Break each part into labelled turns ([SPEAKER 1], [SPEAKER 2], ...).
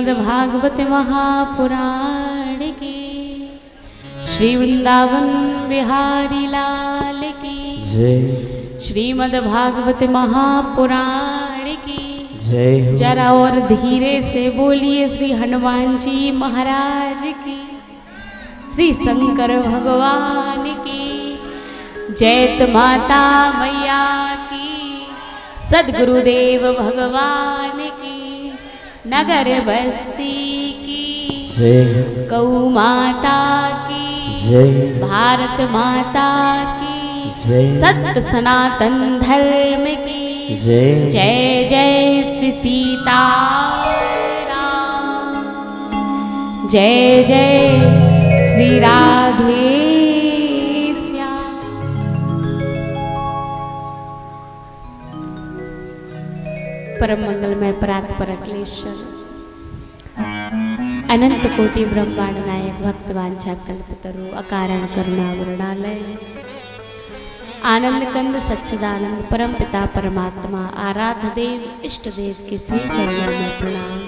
[SPEAKER 1] श्रीमद्भागवत महापुराण की, श्री वृंदावन बिहारी लाल की
[SPEAKER 2] जय।
[SPEAKER 1] श्रीमद्भागवत महापुराण की
[SPEAKER 2] जय।
[SPEAKER 1] जरा और धीरे से बोलिए श्री हनुमान जी महाराज की, श्री शंकर भगवान की जयत माता मैया की, सद्गुरुदेव भगवान की, नगर बस्ती की
[SPEAKER 2] जय।
[SPEAKER 1] गौ माता की
[SPEAKER 2] जय।
[SPEAKER 1] भारत माता की
[SPEAKER 2] जय।
[SPEAKER 1] सत्य सनातन धर्म की
[SPEAKER 2] जय।
[SPEAKER 1] जय जय श्री सीता राम, जय जय श्री राधे श्याम। परम मंगलमय परात्पर अखिलेश्वर अनंत कोटि ब्रह्मांड नायक भक्तवांछा कल्पतरु अकारण करुणा वरुणालय आनंद कंद सच्चिदानंद परम पिता परमात्मा आराध्य देव इष्ट देव के श्री चरणों में प्रणाम।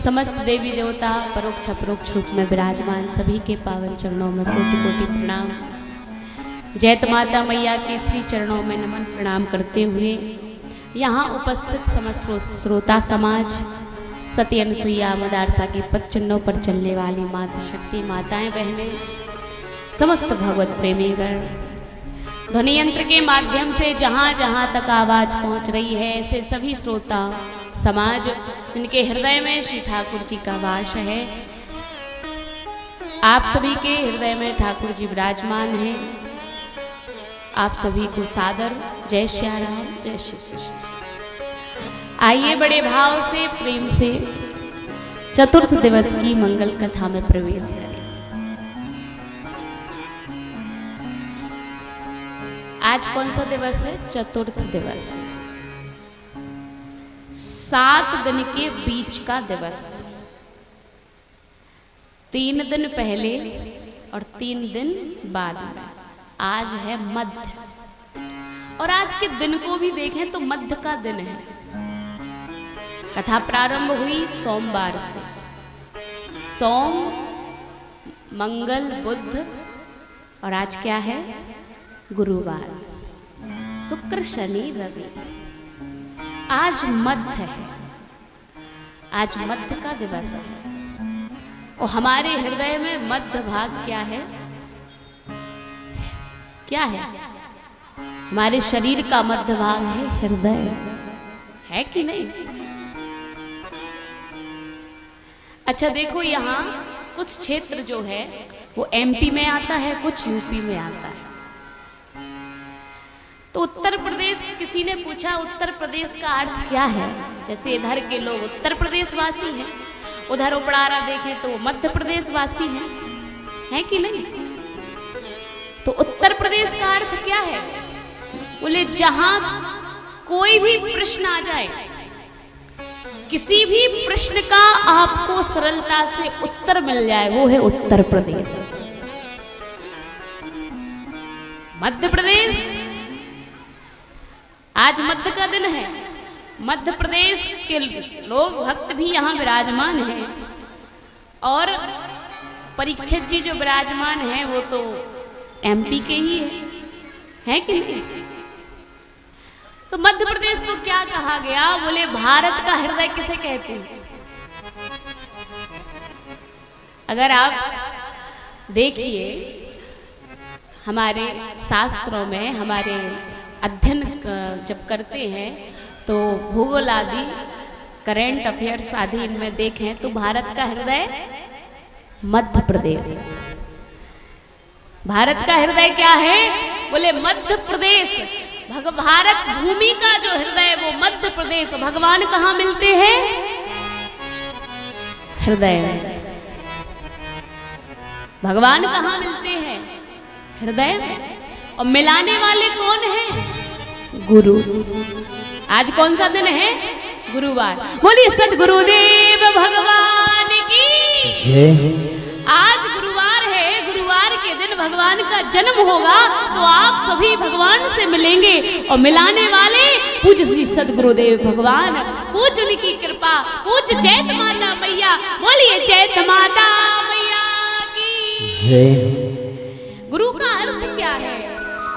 [SPEAKER 1] समस्त देवी देवता परोक्ष अपरोक्ष रूप में विराजमान सभी के पावन चरणों में कोटि कोटि प्रणाम। जयत माता मैया के श्री चरणों में नमन प्रणाम करते हुए यहाँ उपस्थित समस्त श्रोता समाज, सती अनुसुईया मदारसा के पद चिन्हों पर चलने वाली माता शक्ति माताएं बहनें, समस्त भगवत प्रेमीगण, ध्वनि यंत्र के माध्यम से जहाँ जहाँ तक आवाज पहुँच रही है ऐसे सभी श्रोता समाज जिनके हृदय में श्री ठाकुर जी का वास है, आप सभी के हृदय में ठाकुर जी विराजमान हैं। आप सभी को सादर जय श्री राम, जय श्री कृष्ण। आइए बड़े भाव से प्रेम से चतुर्थ दिवस की मंगल कथा में प्रवेश करें। आज कौन सा दिवस है? चतुर्थ दिवस, 7 दिन के बीच का दिवस। 3 दिन पहले और 3 दिन बाद में। आज है मध्य, और आज के दिन को भी देखें तो मध्य का दिन है। कथा प्रारंभ हुई सोमवार से, सोम मंगल बुध, और आज क्या है? गुरुवार, शुक्र शनि रवि। आज मध्य है, आज मध्य का दिवस है। और हमारे हृदय में मध्य भाग क्या है? क्या है? हमारे शरीर का मध्य भाग है हृदय, है कि नहीं? अच्छा देखो, यहाँ कुछ क्षेत्र जो है वो एमपी में आता है, कुछ यूपी में आता है। तो उत्तर प्रदेश, किसी ने पूछा उत्तर प्रदेश का अर्थ क्या है? जैसे इधर के लोग उत्तर प्रदेश वासी हैं, उधर उपड़ारा देखें तो मध्य प्रदेश वासी हैं, है कि नहीं? तो उत्तर प्रदेश का अर्थ क्या है? बोले जहां कोई भी प्रश्न आ जाए, किसी भी प्रश्न का आपको सरलता से उत्तर मिल जाए, वो है उत्तर प्रदेश। मध्य प्रदेश, आज मध्य का दिन है। मध्य प्रदेश के लोग भक्त भी यहाँ विराजमान हैं, और परीक्षित जी जो विराजमान हैं वो तो एमपी के ही है कि नहीं? तो मध्य प्रदेश को क्या कहा गया? बोले भारत का हृदय किसे कहते हैं? अगर आप देखिए हमारे शास्त्रों में, हमारे अध्ययन जब करते हैं तो भूगोल आदि, करेंट अफेयर्स आदि इनमें देखें तो भारत का हृदय मध्य प्रदेश। भारत का हृदय क्या है? बोले मध्य प्रदेश। भारत भूमि का जो हृदय वो मध्य प्रदेश। भगवान कहाँ मिलते हैं? हृदय में। भगवान कहाँ मिलते हैं? हृदय में। और मिलाने वाले कौन हैं? गुरु। आज कौन सा दिन है? गुरुवार। बोलिए सद्गुरुदेव भगवान की
[SPEAKER 2] जय।
[SPEAKER 1] आज गुरुवार है, गुरुवार के दिन भगवान का जन्म होगा, तो आप सभी भगवान से मिलेंगे। और मिलाने वाले पूज्य श्री सदगुरुदेव भगवान, पूज्य उनकी कृपा, पूज्य चैत माता मैया। बोलिए चैत माता मैया की
[SPEAKER 2] जय।
[SPEAKER 1] गुरु का अर्थ क्या है?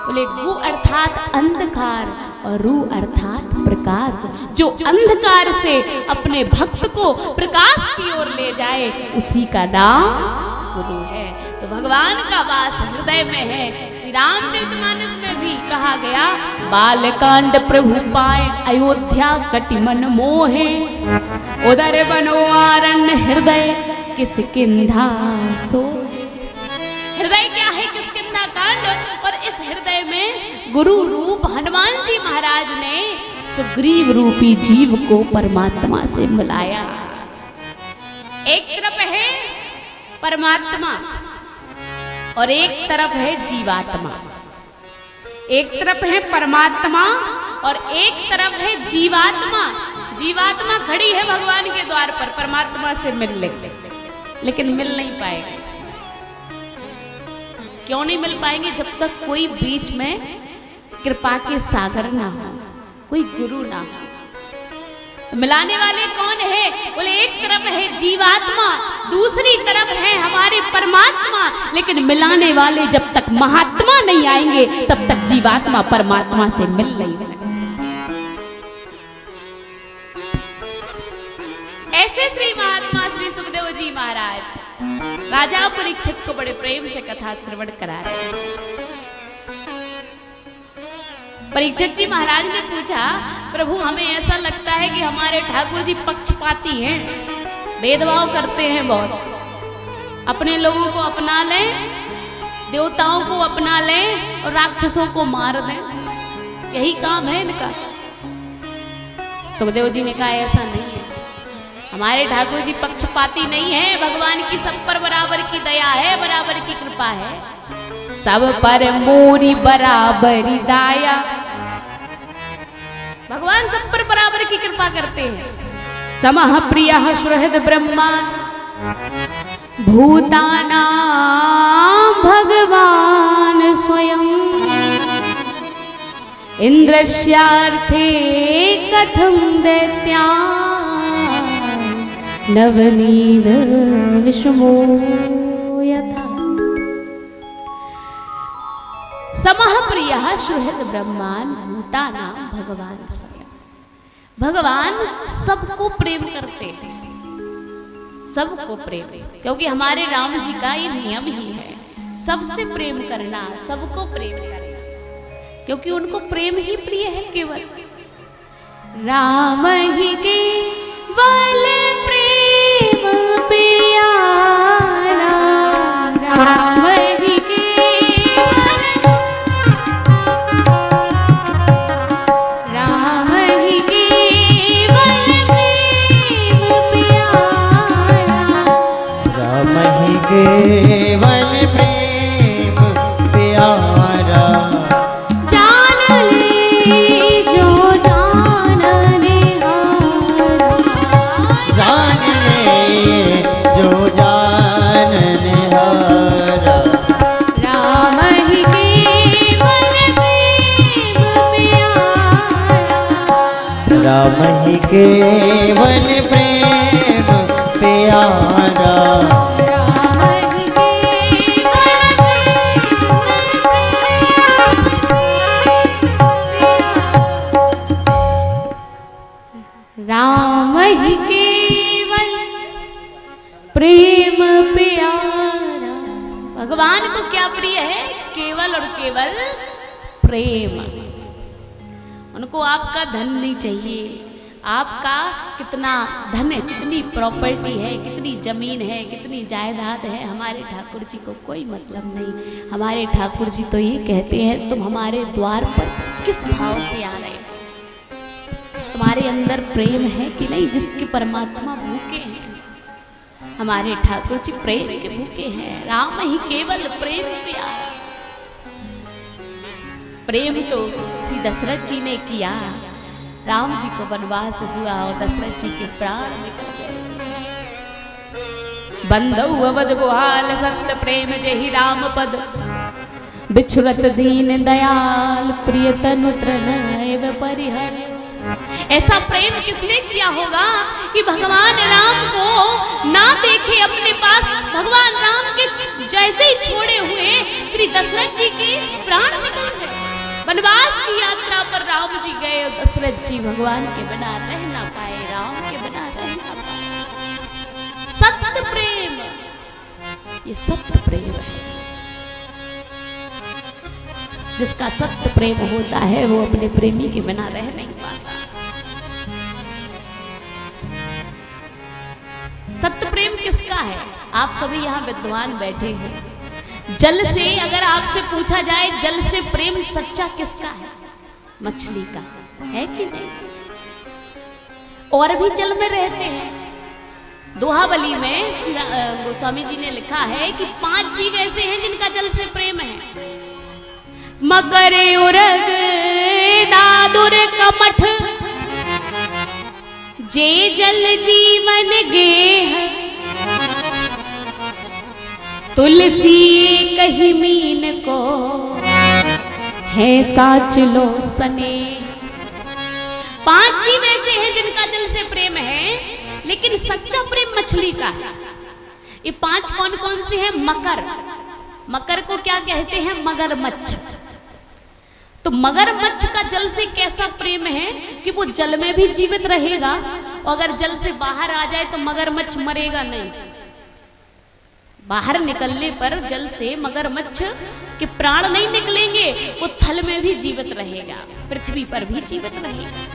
[SPEAKER 1] बोले गु अर्थात अंधकार और रू अर्थात प्रकाश। जो अंधकार से अपने भक्त को प्रकाश की ओर ले जाए उसी का नाम गुरु है। तो भगवान का वास हृदय में है। श्री रामचरितमानस में भी कहा गया, बालकांड प्रभु पाए अयोध्या कटि मन मोहे, उदर बनो आरण्य हृदय किसकिंधा सो। हृदय क्या है? किसकिंधा कांड। और इस हृदय में गुरु रूप हनुमान जी महाराज ने सुग्रीव रूपी जीव को परमात्मा से मिलाया। एक तरफ है परमात्मा और एक तरफ है जीवात्मा। एक तरफ है परमात्मा और एक तरफ है जीवात्मा। जीवात्मा खड़ी है भगवान के द्वार पर परमात्मा से मिलने, लेकिन मिल नहीं पाएगी। क्यों नहीं मिल पाएंगे? जब तक कोई बीच में कृपा के सागर ना हो, कोई गुरु ना हो। तो मिलाने वाले कौन है? बोले एक तरफ है जीवात्मा, दूसरी तरफ है हमारे परमात्मा। लेकिन मिलाने वाले जब तक महात्मा नहीं आएंगे तब तक जीवात्मा परमात्मा से मिल नहीं सकती। ऐसे श्री महात्मा श्री सुखदेव जी महाराज राजा परीक्षित को बड़े प्रेम से कथा श्रवण करा रहे। परीक्षित जी महाराज ने पूछा, प्रभु हमें ऐसा लगता है कि हमारे ठाकुर जी पक्षपाती हैं, भेदभाव करते हैं बहुत। अपने लोगों को अपना लें, देवताओं को अपना लें और राक्षसों को मार दें, यही काम है इनका। सुखदेव जी ने कहा ऐसा नहीं है, हमारे ठाकुर जी पक्षपाती नहीं है। भगवान की सब पर बराबर की दया है, बराबर की कृपा है। सब पर मोरी बराबरी दाया। भगवान सब पर बराबर की कृपा करते हैं। समः प्रियः सुहृद ब्रह्मा भूतानां भगवान स्वयं, इंद्रस्यार्थे कथं दैत्या नवनीत विषमो यथा। समः प्रियः सुहृद ब्रह्मान् भूतानां भगवान स्वयं। भगवान सबको प्रेम करते हैं, सबको प्रेम, क्योंकि हमारे राम जी का ये नियम ही है, सबसे प्रेम करना, सबको प्रेम करना, क्योंकि उनको प्रेम ही प्रिय है केवल। राम ही केवल प्रेम प्यारा, राम ही केवल, राम ही केवल प्रेम प्यारा,
[SPEAKER 2] राम ही केवल प्रेम प्यारा।
[SPEAKER 1] जान ले जो जानने हारा,
[SPEAKER 2] जान ले जो जानने हारा,
[SPEAKER 1] राम ही केवल प्रेम प्यारा,
[SPEAKER 2] राम ही केवल प्रेम प्यारा।
[SPEAKER 1] राम ही केवल राम ही केवल प्रेम प्यारा। भगवान को क्या प्रिय है? केवल और केवल प्रेम। उनको आपका धन नहीं चाहिए, आपका कितना धन है, कितनी प्रॉपर्टी है, कितनी जमीन है, कितनी जायदाद है, हमारे ठाकुर जी को कोई मतलब नहीं। हमारे ठाकुर जी तो ये कहते हैं, तुम हमारे द्वार पर किस भाव से आ रहे हो, तुम्हारे अंदर प्रेम है कि नहीं? जिसके परमात्मा भूखे हैं, हमारे ठाकुर जी प्रेम के भूखे हैं। राम ही केवल प्रेम प्यारा। प्रेम तो श्री दशरथ जी ने किया, राम जी को वनवास हुआ और दशरथ जी के प्राण निकल गए। बंधु अवध बुहाल सत्य प्रेम जेहि राम पद, बिछुरत दीन दयाल प्रिय तनु तृण एव परिहर। ऐसा प्रेम किसने किया होगा कि भगवान राम को ना देखे अपने पास, भगवान राम के जैसे ही छोड़े हुए श्री दशरथ जी के प्राण निकल गए। वनवास की यात्रा पर राम जी गए और दशरथ जी भगवान के बिना रह ना पाए, राम के बिना रह ना पाए। सत्य प्रेम, ये सत्य प्रेम है। जिसका सत्य प्रेम होता है वो अपने प्रेमी के बिना रह नहीं पाता। सत्य प्रेम किसका है? आप सभी यहाँ विद्वान बैठे हैं। जल से अगर आपसे पूछा जाए जल से प्रेम सच्चा किसका है? मछली का है कि नहीं? और भी जल में रहते हैं। दोहावली में गोस्वामी जी ने लिखा है कि 5 जीव ऐसे हैं जिनका जल से प्रेम है। मकर, उरग, दादुर, कमठ, जे जल जीवन गेह, तुलसी कही मीन को है साच लो सने। 5 जीव ऐसे हैं जिनका जल से प्रेम है, लेकिन सच्चा प्रेम मछली का है। ये 5 कौन कौन से हैं? मकर, मकर को क्या कहते हैं? मगरमच्छ। तो मगरमच्छ का जल से कैसा प्रेम है कि वो जल में भी जीवित रहेगा, और अगर जल से बाहर आ जाए तो मगरमच्छ मरेगा नहीं। बाहर निकलने पर जल से मगरमच्छ के प्राण नहीं निकलेंगे, वो थल में भी जीवित रहेगा, पृथ्वी पर भी जीवित रहेगा।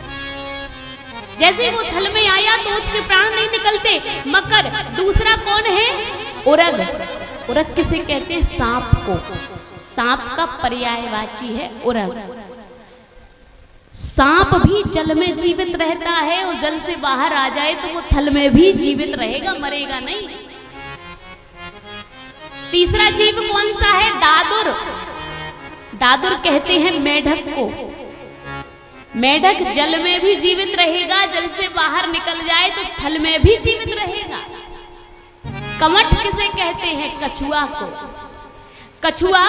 [SPEAKER 1] जैसे वो थल में आया तो उसके प्राण नहीं निकलते। मकर। दूसरा कौन है? उरग। उरग किसे कहते हैं? सांप को। सांप का पर्यायवाची है उरग। सांप भी जल में जीवित रहता है, और जल से बाहर आ जाए तो वो थल में भी जीवित रहेगा, मरेगा नहीं। तीसरा जीव कौन सा है? दादुर। दादुर कहते हैं मेढक को। मेढक जल में भी जीवित रहेगा, जल से बाहर निकल जाए तो थल में भी जीवित रहेगा। कमठ किसे कहते हैं? कछुआ को। कछुआ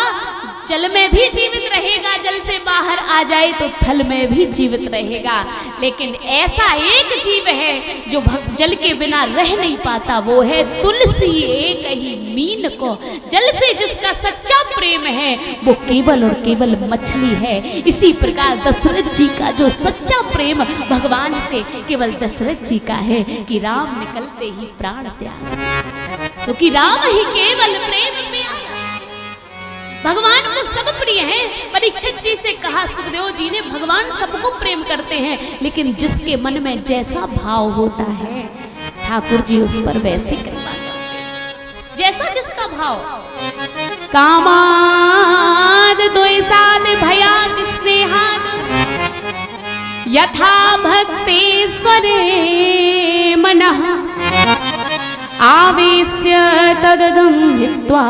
[SPEAKER 1] जल में भी जीवित रहेगा, जल से बाहर आ जाए तो थल में भी जीवित रहेगा। लेकिन ऐसा एक जीव है जो जल के बिना रह नहीं पाता, वो है तुलसी एक ही मीन को। जल से जिसका सच्चा प्रेम है वो केवल और केवल मछली है। इसी प्रकार दशरथ जी का जो सच्चा प्रेम भगवान से केवल दशरथ जी का है कि राम निकलते ही प्राण त्याग, क्योंकि राम ही केवल प्रेम में आया। भगवान को सब प्रिय है। परीक्षित जी से कहा सुखदेव जी ने, भगवान सबको प्रेम करते हैं, लेकिन जिसके मन में जैसा भाव होता है ठाकुर जी उस पर वैसे कृपा करते हैं, जैसा जिसका भाव। कामाद द्वेषाद भयाद स्नेहाद यथा भक्तेश्वरे मनः आवेश्य तददं हित्वा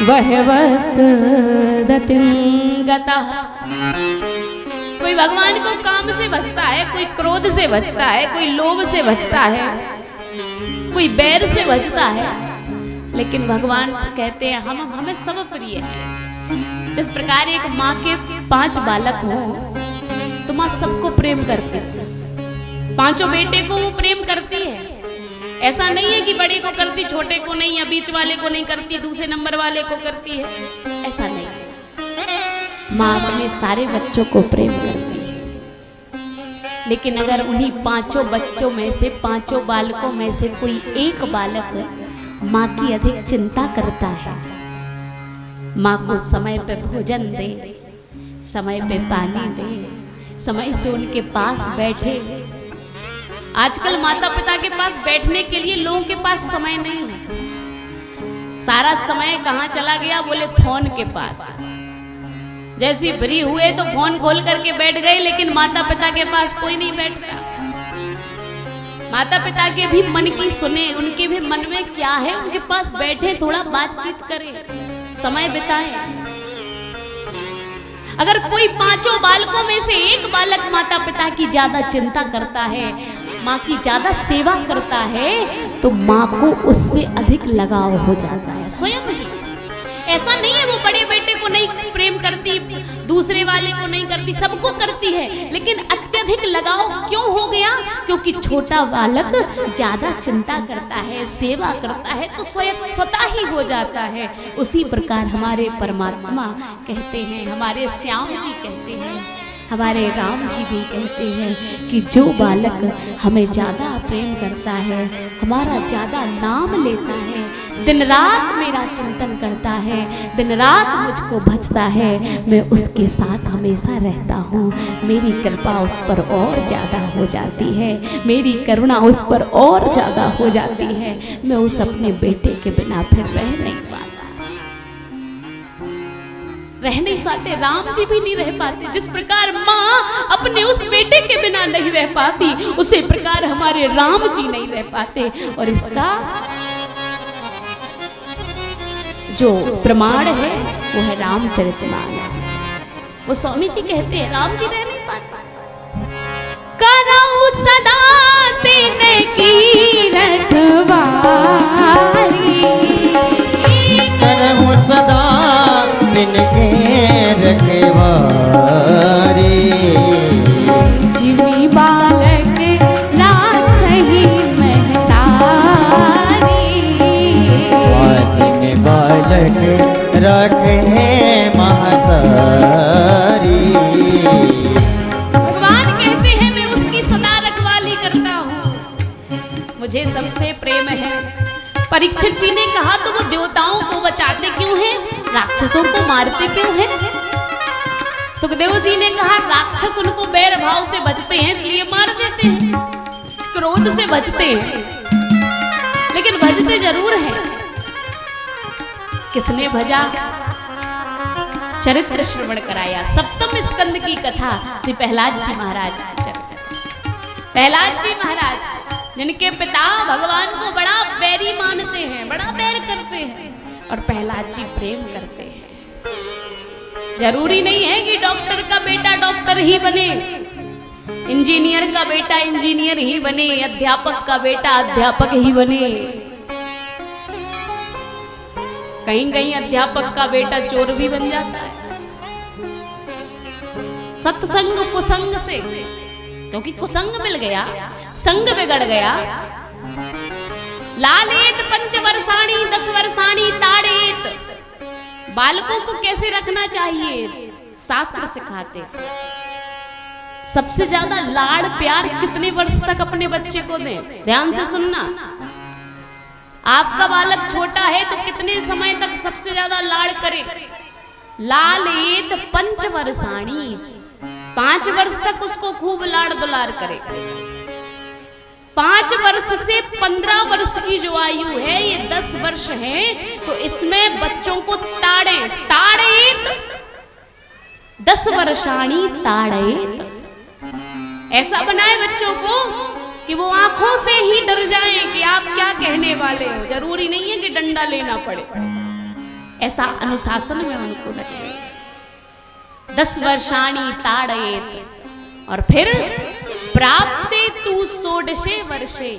[SPEAKER 1] वह वस्तुदतिं गतः। कोई भगवान को काम से बचता है, कोई क्रोध से बचता है, कोई लोभ से बचता है, कोई बैर से बचता है, लेकिन भगवान कहते हैं हमें सब प्रिय है। जिस प्रकार एक माँ के 5 बालक हो तो माँ सबको प्रेम करती है। 5 बेटे को वो प्रेम करती है। ऐसा नहीं है कि बड़े को करती छोटे को नहीं, या बीच वाले को नहीं करती दूसरे नंबर वाले को करती है, ऐसा नहीं। माँ अपने सारे बच्चों को प्रेम करती है। लेकिन अगर उन्हीं 5 बच्चों में से, 5 बालकों में से कोई एक बालक माँ की अधिक चिंता करता है, माँ को समय पे भोजन दे, समय पे पानी दे, समय से उनके पास बैठे। आजकल माता पिता के पास बैठने के लिए लोगों के पास समय नहीं है। सारा समय कहाँ चला गया? बोले फोन के पास। जैसे फ्री हुए तो फोन खोल करके बैठ गए, लेकिन माता पिता के पास कोई नहीं बैठता। माता पिता के भी मन की सुने, उनके भी मन में क्या है, उनके पास बैठे, थोड़ा बातचीत करें, समय बिताएं। अगर कोई 5 बालकों में से एक बालक माता पिता की ज्यादा चिंता करता है, माँ की ज्यादा सेवा करता है, तो माँ को उससे अधिक लगाव हो जाता है स्वयं ही। ऐसा नहीं है वो बड़े बेटे को नहीं प्रेम करती, दूसरे वाले को नहीं करती, सबको करती है, लेकिन अत्यधिक लगाव क्यों हो गया? क्योंकि छोटा बालक ज्यादा चिंता करता है, सेवा करता है तो स्वतः ही हो जाता है। उसी प्रकार हमारे परमात्मा कहते हैं, हमारे श्याम जी कहते हैं, हमारे राम जी भी कहते हैं कि जो बालक हमें ज़्यादा प्रेम करता है, हमारा ज़्यादा नाम लेता है, दिन रात मेरा चिंतन करता है, दिन रात मुझको भजता है, मैं उसके साथ हमेशा रहता हूँ। मेरी कृपा उस पर और ज़्यादा हो जाती है, मेरी करुणा उस पर और ज़्यादा हो जाती है। मैं उस अपने बेटे के बिना फिर रह नहीं पाता, रह नहीं पाते, राम जी भी नहीं रह पाते। जिस प्रकार माँ अपने उस बेटे के बिना नहीं रह पाती, उसी प्रकार हमारे राम जी नहीं रह पाते। और इसका जो प्रमाण है वो है रामचरितमानस। वो स्वामी जी कहते हैं राम जी रह नहीं पाते। कराऊं सदा तेने की रखवारी,
[SPEAKER 2] करहूं सदा तिनके रखवारी,
[SPEAKER 1] जिमी बालक राखही महतारी,
[SPEAKER 2] जिन बालक रखे महतारी।
[SPEAKER 1] भगवान कहते हैं मैं उसकी सदा रखवाली करता हूँ, मुझे सबसे प्रेम है। परीक्षित जी ने कहा तो वो देवताओं को बचाते क्यों हैं, राक्षसों को मारते क्यों हैं? सुखदेव जी ने कहा राक्षस उनको बैर भाव से बचते हैं इसलिए मार देते हैं, क्रोध से बचते हैं, लेकिन भजते जरूर हैं। किसने भजा? चरित्र श्रवण कराया। सप्तम स्कंद की कथा श्री प्रहलाद जी महाराज की चरित्र। प्रहलाद जी महाराज जिनके पिता भगवान को बड़ा बैरी मानते हैं, बड़ा बैर करते हैं, और प्रहलाद जी प्रेम करते हैं। जरूरी नहीं है कि डॉक्टर का बेटा डॉक्टर ही बने, इंजीनियर का बेटा इंजीनियर ही बने, अध्यापक का बेटा अध्यापक ही बने। कहीं कहीं अध्यापक का बेटा चोर भी बन जाता है। सत्संग कुसंग से, क्योंकि कुसंग मिल गया, संग बिगड़ गया। लालेत 5 वर्षाणी 10 वर्षाणी ताड़ेत। बालकों को कैसे रखना चाहिए शास्त्र सिखाते। सबसे ज्यादा लाड़ प्यार कितने वर्ष तक अपने बच्चे को दें? ध्यान से सुनना। आपका बालक छोटा है तो कितने समय तक सबसे ज्यादा लाड़ करे? लालेत 5 वर्षाणी, 5 वर्ष तक उसको खूब लाड़ दुलार करे। 5 वर्ष से 15 वर्ष की जो आयु है, ये 10 वर्ष है, तो इसमें बच्चों को ताड़ें, ताड़ेत 10 वर्षाणी ताड़ेत। ऐसा बनाए बच्चों को कि वो आंखों से ही डर जाएं कि आप क्या कहने वाले हो। जरूरी नहीं है कि डंडा लेना पड़े, ऐसा अनुशासन में उनको रखें। 10 वर्षाणी ताड़येत। और फिर प्राप्ते तू 16 वर्षे।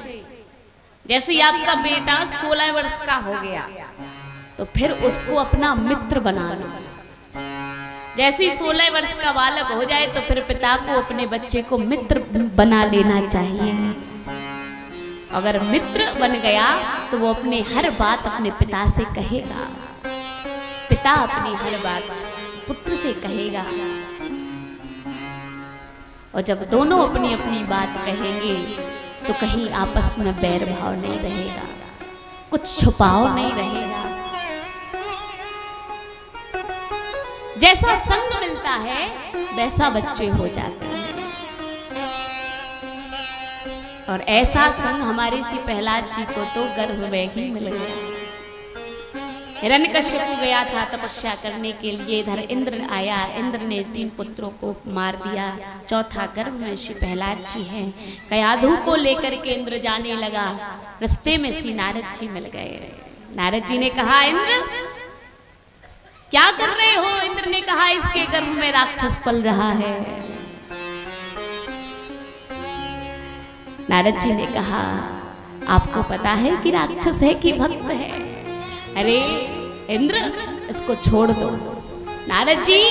[SPEAKER 1] जैसे ही आपका बेटा 16 वर्ष का हो गया तो फिर उसको अपना मित्र बना लो। जैसे ही 16 वर्ष का बालक हो जाए तो फिर पिता को अपने बच्चे को मित्र बना लेना चाहिए। अगर मित्र बन गया तो वो अपने हर बात अपने पिता से कहेगा, पिता अपनी हर बात पुत्र से कहेगा। और जब दोनों अपनी अपनी बात कहेंगे तो कहीं आपस में बैर भाव नहीं रहेगा, कुछ छुपाव नहीं रहेगा। जैसा संग मिलता है वैसा बच्चे हो जाते हैं। और ऐसा संग हमारे श्री प्रहलाद जी को तो गर्भ में ही मिल गया। हिरण्यकश्यप गया था तपस्या करने के लिए, इधर इंद्र आया, इंद्र ने 3 पुत्रों को मार दिया। चौथा गर्भ में श्री प्रहलाद जी हैं। कयाधु को लेकर के इंद्र जाने लगा, रास्ते में श्री नारद जी मिल गए। नारद जी ने कहा इंद्र क्या कर रहे हो? इंद्र ने कहा इसके गर्भ में राक्षस पल रहा है। नारद जी ने कहा आपको पता है कि राक्षस है कि भक्त है? अरे इंद्र इसको छोड़ दो। नारद जी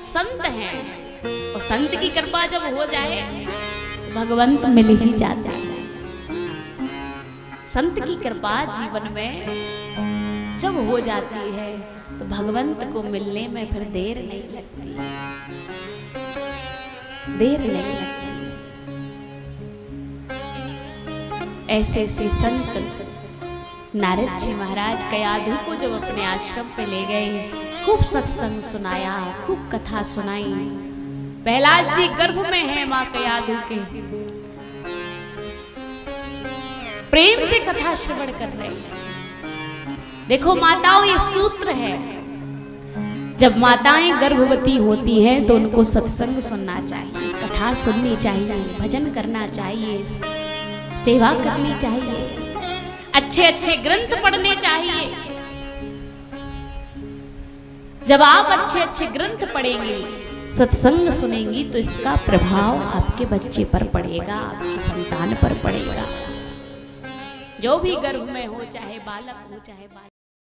[SPEAKER 1] संत हैं और संत की कृपा जब हो जाए भगवंत मिल ही जाते हैं। संत की कृपा जीवन में जब हो जाती है तो भगवंत को मिलने में फिर देर नहीं लगती, देर नहीं लगती। ऐसे ऐसे संत नारद जी महाराज कयाधु को जब अपने आश्रम पे ले गए, खूब सत्संग सुनाया, खूब कथा सुनाई। प्रहलाद जी गर्भ में है मां कयाधु के, प्रेम से कथा श्रवण कर रहे हैं। देखो माताओं, ये सूत्र है, जब माताएं गर्भवती होती हैं तो उनको सत्संग सुनना चाहिए, कथा सुननी चाहिए, भजन करना चाहिए, सेवा करनी चाहिए, अच्छे अच्छे ग्रंथ पढ़ने चाहिए। जब आप अच्छे अच्छे ग्रंथ पढ़ेंगे, सत्संग सुनेंगी तो इसका प्रभाव आपके बच्चे पर पड़ेगा, आपकी संतान पर पड़ेगा। जो भी गर्भ में हो, चाहे बालक हो चाहे बालक